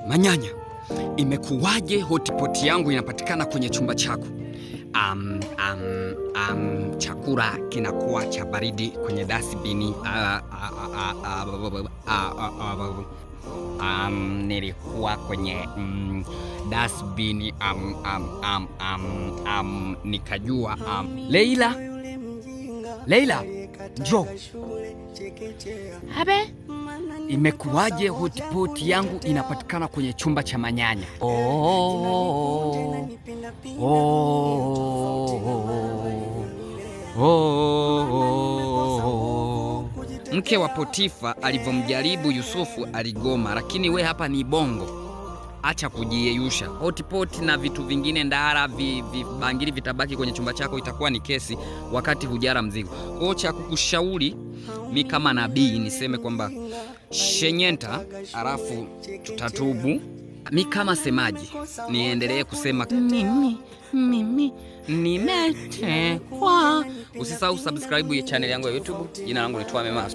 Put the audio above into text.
Manyanya, imekuwaje hotpot yangu inapatikana kwenye chumba chako? Chakula kinakuwa cha baridi kwenye dustbin. Nilikuwa kwenye dustbin, nikajua. Leila, njoo. Habe? Imekuwaje hotpot yangu inapatikana kwenye chumba cha Manyanya? Mke wa Potifa alivyomjaribu Yusufu aligoma, lakini we hapa ni bongo. Acha kujiyeyusha. Hotpot na vitu vingine ndara vibangili vitabaki kwenye chumba chako, itakuwa ni kesi wakati hujara mzigo. Kwa cha kukushauri mi kama nabii niseme kwamba shenyenta, alafu tutatubu. Mi kama semaji niendelee kusema mimi nimetekwa. Usisahau subscribe ya channel yangu ya YouTube. Jina langu ni Twame Master.